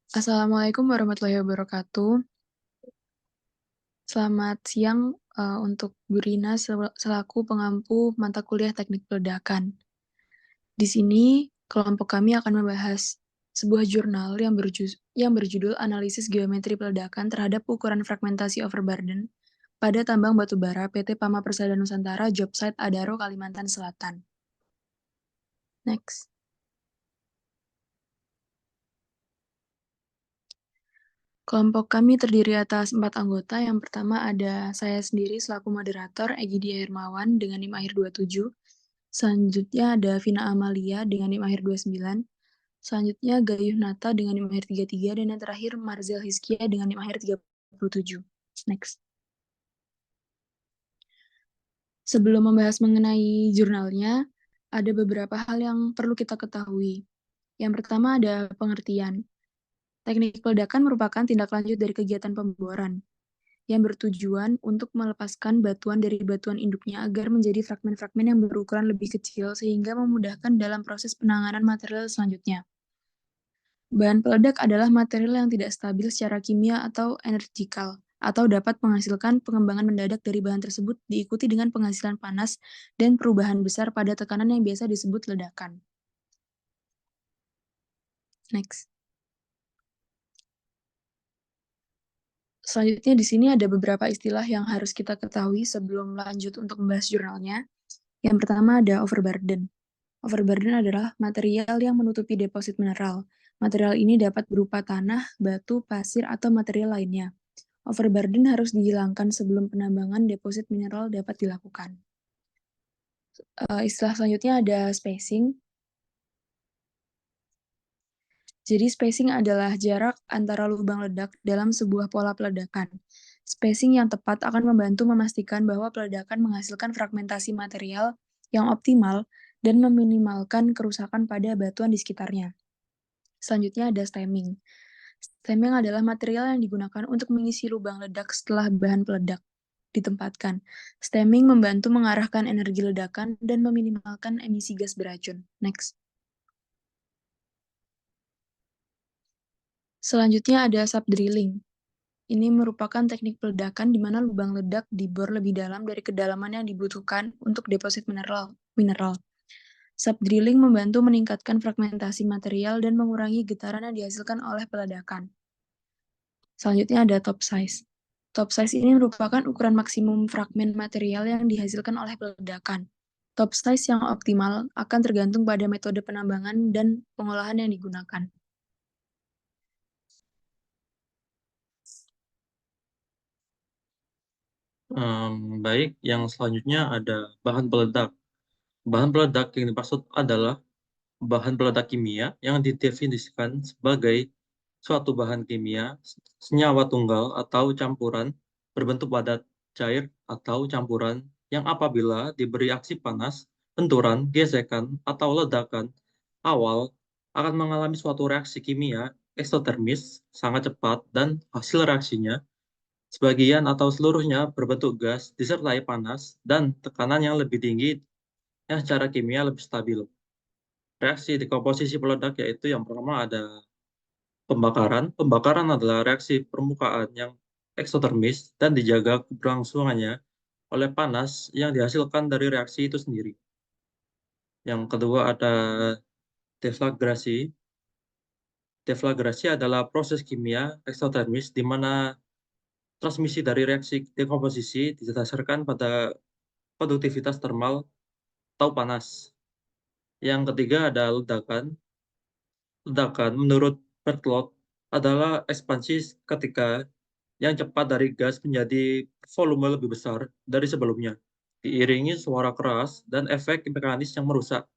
Assalamualaikum warahmatullahi wabarakatuh. Selamat siang, untuk Bu Rina selaku pengampu mata kuliah Teknik Peledakan. Di sini kelompok kami akan membahas sebuah jurnal yang berjudul Analisis Geometri Peledakan terhadap Ukuran Fragmentasi Overburden pada Tambang Batubara PT Pama Persada Nusantara Job Site Adaro, Kalimantan Selatan. Next. Kelompok kami terdiri atas 4 anggota. Yang pertama ada saya sendiri selaku moderator, Egidi Hermawan dengan NIM akhir 27. Selanjutnya ada Vina Amalia dengan NIM akhir 29. Selanjutnya Gayuh Nata dengan NIM akhir 33. Dan yang terakhir Marzel Hiskia dengan NIM akhir 37. Next. Sebelum membahas mengenai jurnalnya, ada beberapa hal yang perlu kita ketahui. Yang pertama ada pengertian. Teknik peledakan merupakan tindak lanjut dari kegiatan pemboran yang bertujuan untuk melepaskan batuan dari batuan induknya agar menjadi fragmen-fragmen yang berukuran lebih kecil sehingga memudahkan dalam proses penanganan material selanjutnya. Bahan peledak adalah material yang tidak stabil secara kimia atau energikal, atau dapat menghasilkan pengembangan mendadak dari bahan tersebut diikuti dengan penghasilan panas dan perubahan besar pada tekanan yang biasa disebut ledakan. Next. Selanjutnya di sini ada beberapa istilah yang harus kita ketahui sebelum lanjut untuk membahas jurnalnya. Yang pertama ada overburden. Overburden adalah material yang menutupi deposit mineral. Material ini dapat berupa tanah, batu, pasir, atau material lainnya. Overburden harus dihilangkan sebelum penambangan deposit mineral dapat dilakukan. Istilah selanjutnya ada spacing. Jadi spacing adalah jarak antara lubang ledak dalam sebuah pola peledakan. Spacing yang tepat akan membantu memastikan bahwa peledakan menghasilkan fragmentasi material yang optimal dan meminimalkan kerusakan pada batuan di sekitarnya. Selanjutnya ada stemming. Stemming adalah material yang digunakan untuk mengisi lubang ledak setelah bahan peledak ditempatkan. Stemming membantu mengarahkan energi ledakan dan meminimalkan emisi gas beracun. Next. Selanjutnya ada subdrilling. Ini merupakan teknik peledakan di mana lubang ledak dibor lebih dalam dari kedalaman yang dibutuhkan untuk deposit mineral. Subdrilling membantu meningkatkan fragmentasi material dan mengurangi getaran yang dihasilkan oleh peledakan. Selanjutnya ada top size. Top size ini merupakan ukuran maksimum fragmen material yang dihasilkan oleh peledakan. Top size yang optimal akan tergantung pada metode penambangan dan pengolahan yang digunakan. Baik, yang selanjutnya ada bahan peledak. Bahan peledak yang dimaksud adalah bahan peledak kimia yang didefinisikan sebagai suatu bahan kimia, senyawa tunggal atau campuran berbentuk padat, cair, atau campuran yang apabila diberi aksi panas, benturan, gesekan, atau ledakan awal akan mengalami suatu reaksi kimia eksotermis sangat cepat dan hasil reaksinya sebagian atau seluruhnya berbentuk gas disertai panas dan tekanan yang lebih tinggi yang secara kimia lebih stabil. Reaksi dekomposisi peledak yaitu yang pertama ada pembakaran. Pembakaran adalah reaksi permukaan yang eksotermis dan dijaga keberlangsungannya oleh panas yang dihasilkan dari reaksi itu sendiri. Yang kedua ada deflagrasi. Deflagrasi adalah proses kimia eksotermis di mana transmisi dari reaksi dekomposisi didasarkan pada konduktivitas termal atau panas. Yang ketiga ada ledakan. Ledakan menurut Berthelot adalah ekspansi ketika yang cepat dari gas menjadi volume lebih besar dari sebelumnya, diiringi suara keras dan efek mekanis yang merusak.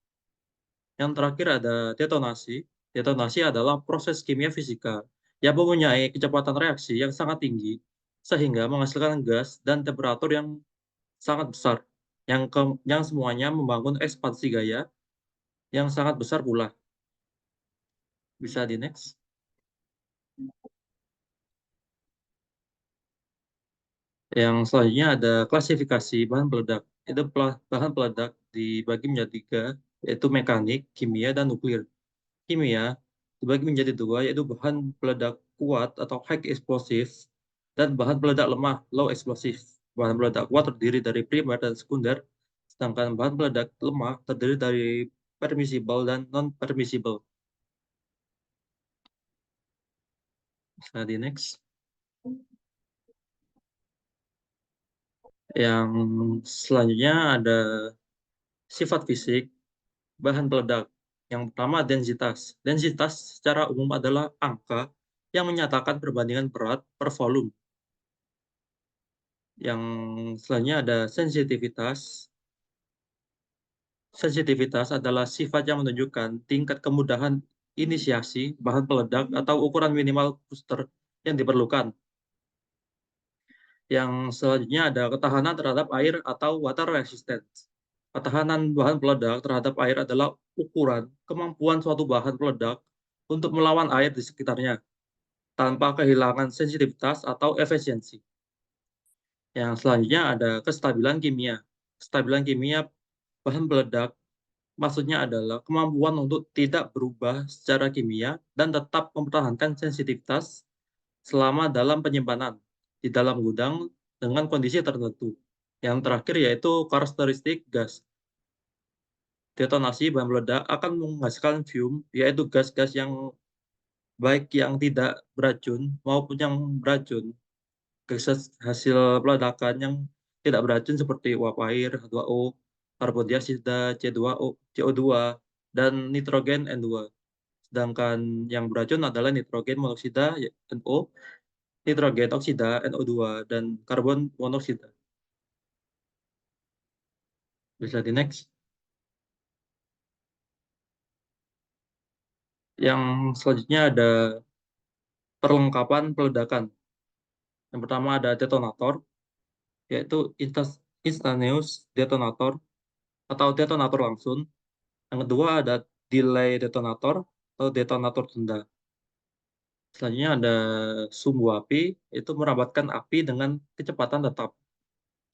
Yang terakhir ada detonasi. Detonasi adalah proses kimia fisika yang mempunyai kecepatan reaksi yang sangat tinggi sehingga menghasilkan gas dan temperatur yang sangat besar yang semuanya membangun ekspansi gaya yang sangat besar pula. Bisa di next. Yang selanjutnya ada klasifikasi bahan peledak. Itu bahan peledak dibagi menjadi 3, yaitu mekanik, kimia, dan nuklir. Kimia dibagi menjadi dua, yaitu bahan peledak kuat atau high explosive dan bahan peledak lemah low explosive. Bahan peledak kuat terdiri dari primer dan sekunder, sedangkan bahan peledak lemah terdiri dari permissible dan non-permissible. Bisa di next. Yang selanjutnya ada sifat fisik bahan peledak. Yang pertama densitas. Densitas secara umum adalah angka yang menyatakan perbandingan berat per volume. Yang selanjutnya ada sensitivitas. Sensitivitas adalah sifat yang menunjukkan tingkat kemudahan inisiasi bahan peledak atau ukuran minimal booster yang diperlukan. Yang selanjutnya ada ketahanan terhadap air atau water resistance. Ketahanan bahan peledak terhadap air adalah ukuran kemampuan suatu bahan peledak untuk melawan air di sekitarnya tanpa kehilangan sensitivitas atau efisiensi. Yang selanjutnya ada kestabilan kimia. Kestabilan kimia bahan peledak maksudnya adalah kemampuan untuk tidak berubah secara kimia dan tetap mempertahankan sensitivitas selama dalam penyimpanan di dalam gudang dengan kondisi tertentu. Yang terakhir yaitu karakteristik gas. Detonasi bahan peledak akan menghasilkan fume, yaitu gas-gas yang baik yang tidak beracun maupun yang beracun. Gas hasil peledakan yang tidak beracun seperti uap air, H2O, karbon dioksida, C2O, CO2, dan nitrogen N2. Sedangkan yang beracun adalah nitrogen monoksida NO, nitrogen oksida NO2, dan karbon monoksida. Bisa di next. Yang selanjutnya ada perlengkapan peledakan. Yang pertama ada detonator, yaitu instantaneous detonator atau detonator langsung. Yang kedua ada delay detonator atau detonator tunda. Selanjutnya ada sumbu api, itu merambatkan api dengan kecepatan tetap.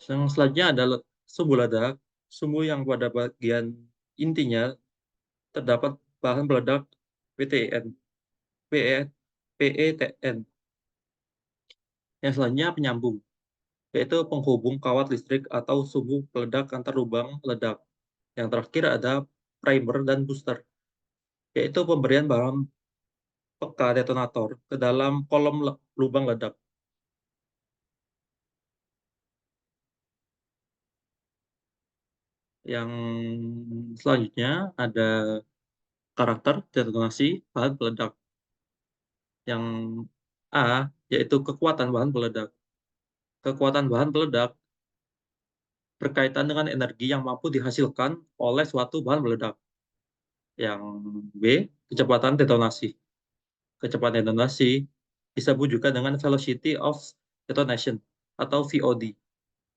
Yang selanjutnya ada sumbu ledak, sumbu yang pada bagian intinya terdapat bahan peledak PTN, PE, PETN. Yang selanjutnya penyambung, yaitu penghubung kawat listrik atau sumbu peledak antar lubang ledak. Yang terakhir ada primer dan booster, yaitu pemberian bahan peka detonator ke dalam kolom lubang ledak. Yang selanjutnya ada karakter detonasi bahan peledak. Yang A, yaitu kekuatan bahan peledak. Kekuatan bahan peledak berkaitan dengan energi yang mampu dihasilkan oleh suatu bahan peledak. Yang B, kecepatan detonasi. Kecepatan detonasi disebut juga dengan velocity of detonation atau VOD,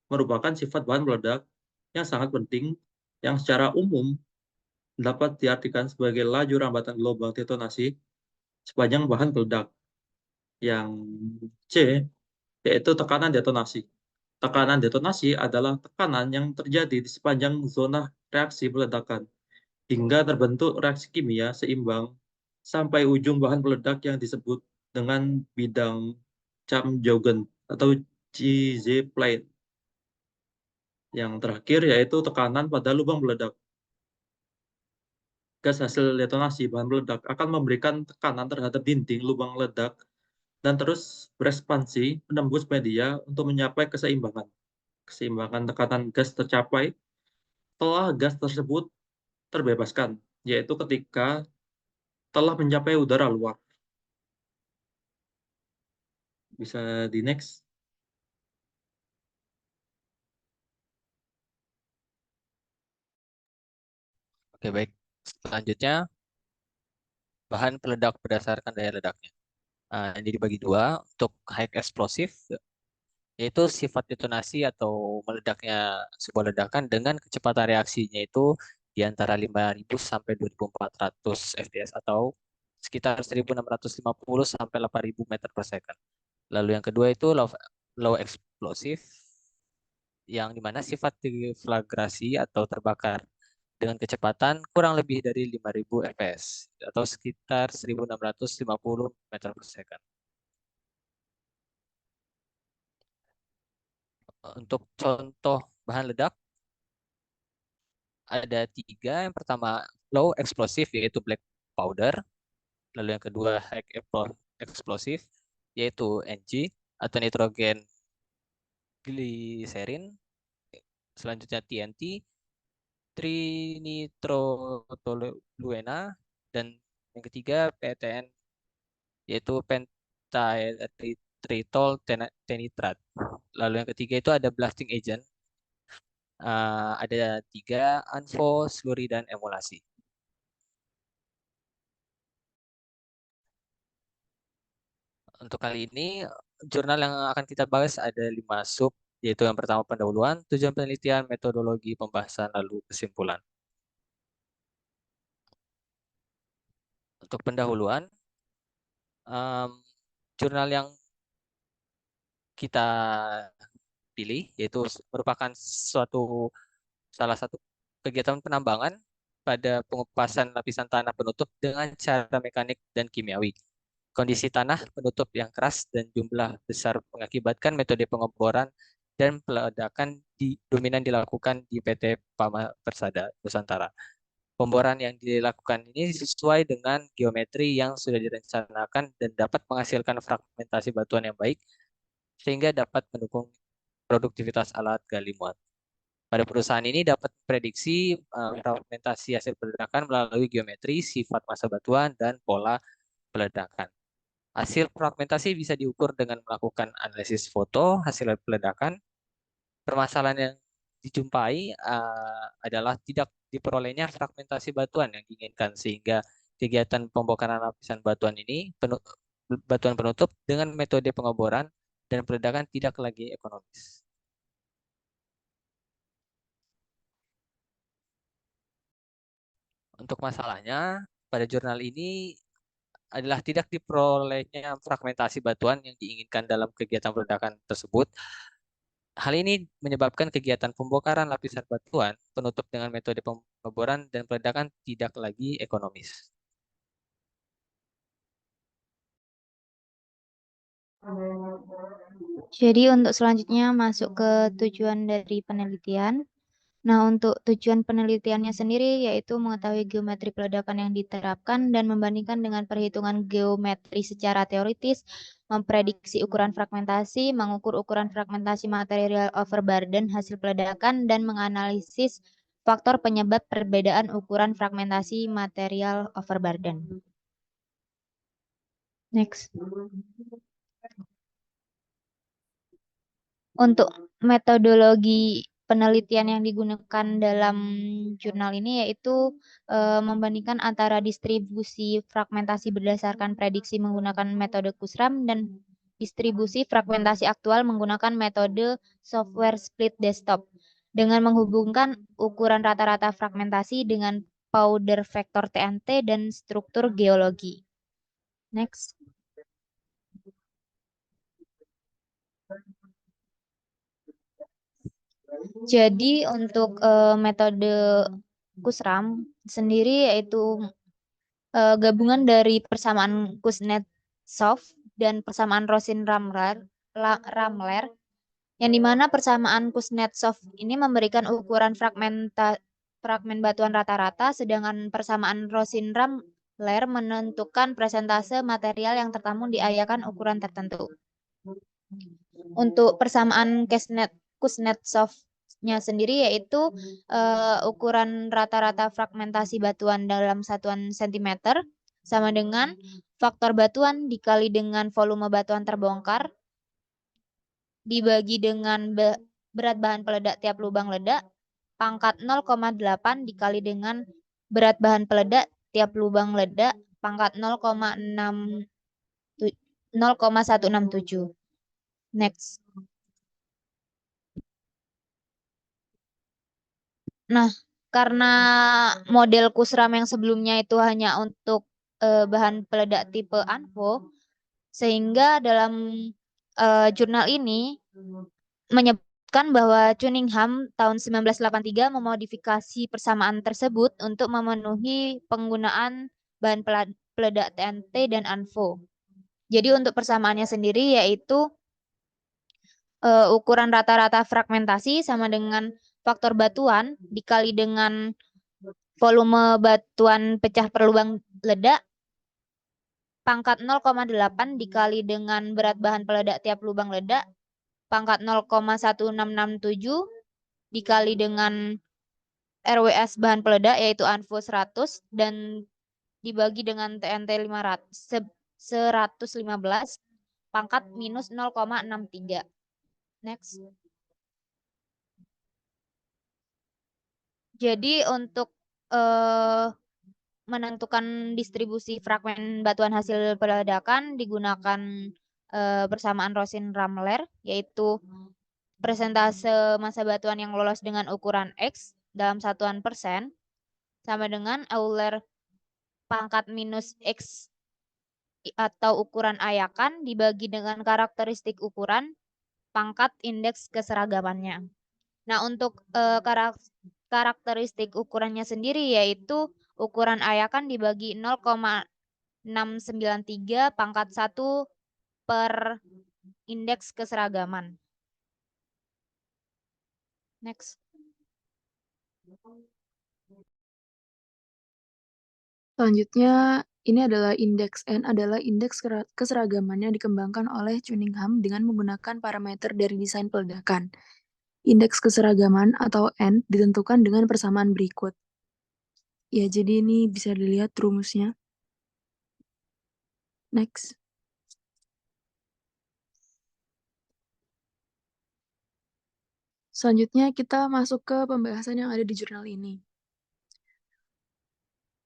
merupakan sifat bahan peledak yang sangat penting yang secara umum dapat diartikan sebagai laju rambatan gelombang detonasi sepanjang bahan peledak. Yang C, yaitu tekanan detonasi. Tekanan detonasi adalah tekanan yang terjadi di sepanjang zona reaksi peledakan hingga terbentuk reaksi kimia seimbang sampai ujung bahan peledak yang disebut dengan bidang Cham-Jaugen atau GZ plate. Yang terakhir yaitu tekanan pada lubang peledak. Gas hasil detonasi bahan peledak akan memberikan tekanan terhadap dinding lubang ledak dan terus berekspansi menembus media untuk mencapai keseimbangan. Keseimbangan tekanan gas tercapai setelah gas tersebut terbebaskan, yaitu ketika telah mencapai udara luar. Bisa di next. Oke, baik. Selanjutnya, bahan peledak berdasarkan daya ledaknya. Jadi dibagi dua. Untuk high explosive, yaitu sifat detonasi atau meledaknya sebuah ledakan dengan kecepatan reaksinya itu di antara 5.000 sampai 2.400 fps atau sekitar 1.650 sampai 8.000 meter per second. Lalu yang kedua itu low explosive, yang dimana sifat deflagrasi atau terbakar dengan kecepatan kurang lebih dari 5.000 fps atau sekitar 1.650 meter per second. Untuk contoh bahan ledak ada 3. Yang pertama low eksplosif yaitu black powder. Lalu yang kedua high eksplosif yaitu NG atau nitrogen glycerin. Selanjutnya TNT, trinitrotoluena, dan yang ketiga PTN yaitu pentatritol tenitrat. Lalu yang ketiga itu ada blasting agent. Ada 3, ANFO, slurry, dan emulasi. Untuk kali ini, jurnal yang akan kita bahas ada 5 sub, yaitu yang pertama pendahuluan, tujuan penelitian, metodologi, pembahasan, lalu kesimpulan. Untuk pendahuluan, jurnal yang kita pilih yaitu merupakan salah satu kegiatan penambangan pada pengupasan lapisan tanah penutup dengan cara mekanik dan kimiawi. Kondisi tanah penutup yang keras dan jumlah besar mengakibatkan metode pengeboran dan peledakan dominan dilakukan di PT Pama Persada Nusantara. Pemboran yang dilakukan ini sesuai dengan geometri yang sudah direncanakan dan dapat menghasilkan fragmentasi batuan yang baik sehingga dapat mendukung produktivitas alat gali muat. Pada perusahaan ini dapat prediksi fragmentasi hasil peledakan melalui geometri, sifat massa batuan, dan pola peledakan. Hasil fragmentasi bisa diukur dengan melakukan analisis foto hasil peledakan. Permasalahan yang dijumpai adalah tidak diperolehnya fragmentasi batuan yang diinginkan sehingga kegiatan pembongkaran lapisan batuan ini batuan penutup dengan metode pengeboran dan peledakan tidak lagi ekonomis. Untuk masalahnya, pada jurnal ini adalah tidak diperolehnya fragmentasi batuan yang diinginkan dalam kegiatan peledakan tersebut. Hal ini menyebabkan kegiatan pembongkaran lapisan batuan penutup dengan metode pengeboran dan peledakan tidak lagi ekonomis. Jadi untuk selanjutnya masuk ke tujuan dari penelitian. Nah, untuk tujuan penelitiannya sendiri yaitu mengetahui geometri peledakan yang diterapkan dan membandingkan dengan perhitungan geometri secara teoritis, memprediksi ukuran fragmentasi, mengukur ukuran fragmentasi material overburden hasil peledakan, dan menganalisis faktor penyebab perbedaan ukuran fragmentasi material overburden. Next. Untuk metodologi penelitian yang digunakan dalam jurnal ini yaitu membandingkan antara distribusi fragmentasi berdasarkan prediksi menggunakan metode Kusram dan distribusi fragmentasi aktual menggunakan metode software split desktop dengan menghubungkan ukuran rata-rata fragmentasi dengan powder vector TNT dan struktur geologi. Next. Jadi untuk metode Kusram sendiri yaitu gabungan dari persamaan Kuznetsov dan persamaan Rosin-Ramler, yang dimana persamaan Kuznetsov ini memberikan ukuran fragmen batuan rata-rata, sedangkan persamaan Rosin-Ramler menentukan presentase material yang tertampung di ayakan ukuran tertentu. Untuk persamaan Kuznetsov-nya sendiri yaitu ukuran rata-rata fragmentasi batuan dalam satuan sentimeter sama dengan faktor batuan dikali dengan volume batuan terbongkar dibagi dengan berat bahan peledak tiap lubang ledak pangkat 0,8 dikali dengan berat bahan peledak tiap lubang ledak pangkat 0,167. Next. Nah, karena model Kusram yang sebelumnya itu hanya untuk bahan peledak tipe ANFO, sehingga dalam jurnal ini menyebutkan disebutkan bahwa Cunningham tahun 1983 memodifikasi persamaan tersebut untuk memenuhi penggunaan bahan peledak TNT dan ANFO. Jadi untuk persamaannya sendiri yaitu ukuran rata-rata fragmentasi sama dengan faktor batuan dikali dengan volume batuan pecah per lubang ledak pangkat 0,8 dikali dengan berat bahan peledak tiap lubang ledak pangkat 0,1667 dikali dengan RWS bahan peledak yaitu ANFO 100 dan dibagi dengan TNT 115 pangkat minus 0,63. Next. Jadi untuk menentukan distribusi fragmen batuan hasil peledakan digunakan persamaan Rosin-Ramler yaitu persentase massa batuan yang lolos dengan ukuran X dalam satuan persen sama dengan Euler pangkat minus X atau ukuran ayakan dibagi dengan karakteristik ukuran pangkat indeks keseragamannya. Nah, untuk karakteristik ukurannya sendiri yaitu ukuran ayakan dibagi 0,693 pangkat 1 per indeks keseragaman. Next. Selanjutnya, ini adalah indeks N adalah indeks keseragaman yang dikembangkan oleh Cunningham dengan menggunakan parameter dari desain peledakan. Indeks keseragaman atau N ditentukan dengan persamaan berikut. Ya, jadi ini bisa dilihat rumusnya. Next. Selanjutnya kita masuk ke pembahasan yang ada di jurnal ini.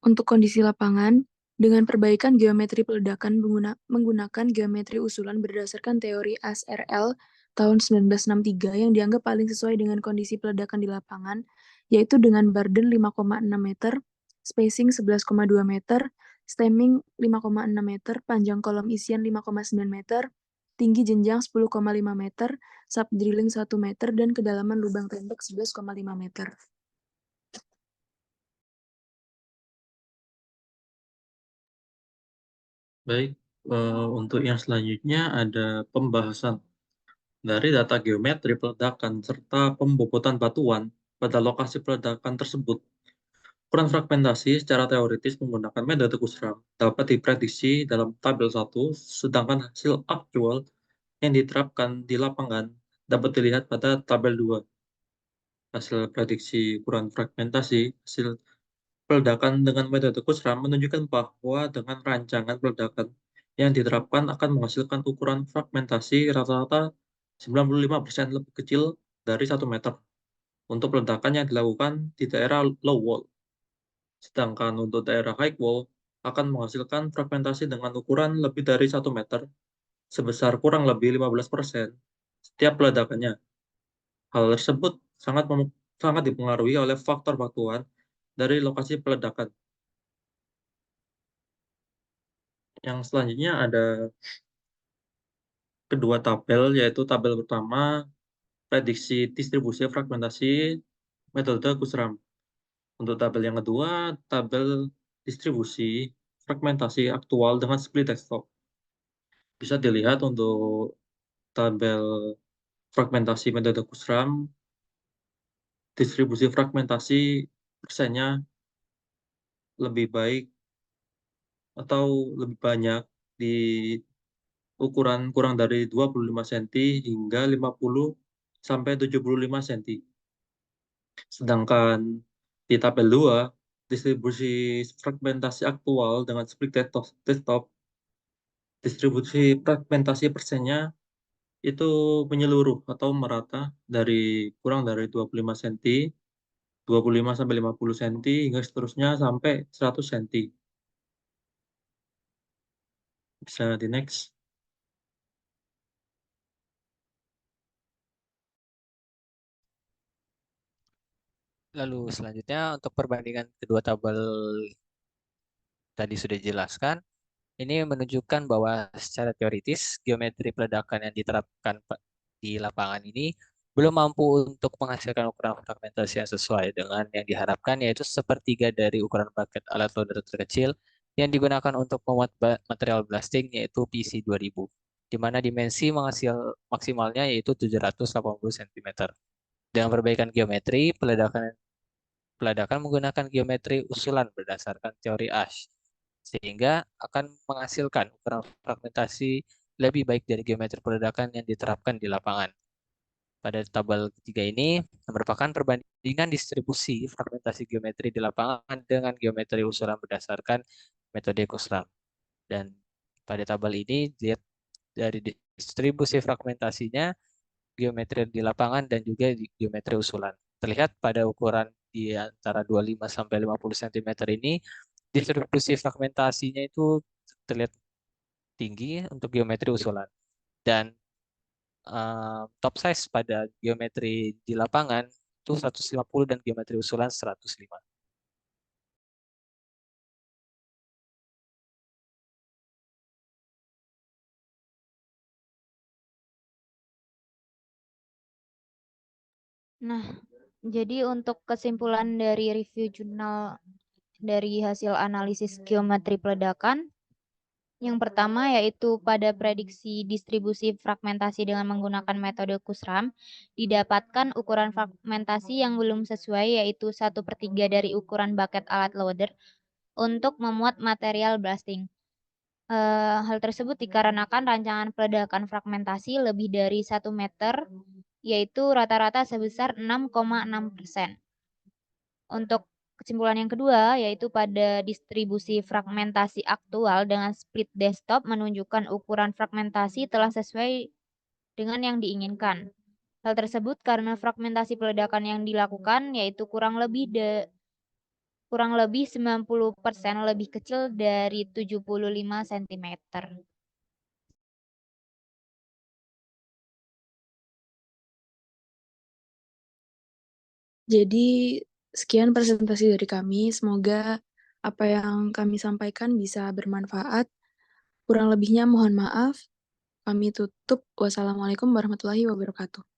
Untuk kondisi lapangan, dengan perbaikan geometri peledakan menggunakan geometri usulan berdasarkan teori SRL tahun 1963 yang dianggap paling sesuai dengan kondisi peledakan di lapangan, yaitu dengan Barden 5,6 meter, spacing 11,2 meter, stemming 5,6 meter, panjang kolom isian 5,9 meter, tinggi jenjang 10,5 meter, subdrilling 1 meter, dan kedalaman lubang tembak 11,5 meter. Baik, untuk yang selanjutnya ada pembahasan dari data geometri peledakan serta pembobotan batuan pada lokasi peledakan tersebut. Ukuran fragmentasi secara teoritis menggunakan metode Kussram dapat diprediksi dalam tabel 1, sedangkan hasil aktual yang diterapkan di lapangan dapat dilihat pada tabel 2. Hasil prediksi ukuran fragmentasi hasil peledakan dengan metode Kussram menunjukkan bahwa dengan rancangan peledakan yang diterapkan akan menghasilkan ukuran fragmentasi rata-rata 95% lebih kecil dari 1 meter untuk peledakan yang dilakukan di daerah low wall. Sedangkan untuk daerah high wall akan menghasilkan fragmentasi dengan ukuran lebih dari 1 meter sebesar kurang lebih 15% setiap peledakannya. Hal tersebut sangat dipengaruhi oleh faktor batuan dari lokasi peledakan. Yang selanjutnya ada kedua tabel, yaitu tabel pertama prediksi distribusi fragmentasi metode Kussram. Untuk tabel yang kedua, tabel distribusi fragmentasi aktual dengan split desktop. Bisa dilihat untuk tabel fragmentasi metode Kussram, distribusi fragmentasi persennya lebih baik atau lebih banyak di ukuran kurang dari 25 cm hingga 50 sampai 75 cm. Sedangkan di tabel 2, distribusi fragmentasi aktual dengan split desktop, distribusi fragmentasi persennya itu menyeluruh atau merata dari kurang dari 25 cm, 25 sampai 50 cm hingga seterusnya sampai 100 cm. Bisa di next. Lalu selanjutnya untuk perbandingan kedua tabel tadi sudah dijelaskan. Ini menunjukkan bahwa secara teoritis geometri peledakan yang diterapkan di lapangan ini belum mampu untuk menghasilkan ukuran fragmentasi yang sesuai dengan yang diharapkan, yaitu sepertiga dari ukuran bucket alat loader terkecil yang digunakan untuk memuat material blasting, yaitu PC 2000, di mana dimensi maksimalnya yaitu 780 cm. Dengan perbaikan geometri, peledakan menggunakan geometri usulan berdasarkan teori Ash, sehingga akan menghasilkan ukuran fragmentasi lebih baik dari geometri peledakan yang diterapkan di lapangan. Pada tabel ketiga ini merupakan perbandingan distribusi fragmentasi geometri di lapangan dengan geometri usulan berdasarkan metode Kusram. Dan pada tabel ini lihat dari distribusi fragmentasinya, geometri di lapangan dan juga geometri usulan. Terlihat pada ukuran di antara 25 sampai 50 cm ini, distribusi fragmentasinya itu terlihat tinggi untuk geometri usulan. Dan top size pada geometri di lapangan itu 150 dan geometri usulan 105. Nah, jadi untuk kesimpulan dari review jurnal dari hasil analisis geometri peledakan, yang pertama yaitu pada prediksi distribusi fragmentasi dengan menggunakan metode Kusram, didapatkan ukuran fragmentasi yang belum sesuai, yaitu 1/3 dari ukuran bucket alat loader untuk memuat material blasting. Hal tersebut dikarenakan rancangan peledakan fragmentasi lebih dari 1 meter, yaitu rata-rata sebesar 6,6%. Untuk kesimpulan yang kedua, yaitu pada distribusi fragmentasi aktual dengan split desktop menunjukkan ukuran fragmentasi telah sesuai dengan yang diinginkan. Hal tersebut karena fragmentasi peledakan yang dilakukan yaitu kurang lebih 90% lebih kecil dari 75 cm. Jadi, sekian presentasi dari kami. Semoga apa yang kami sampaikan bisa bermanfaat. Kurang lebihnya mohon maaf. Kami tutup. Wassalamualaikum warahmatullahi wabarakatuh.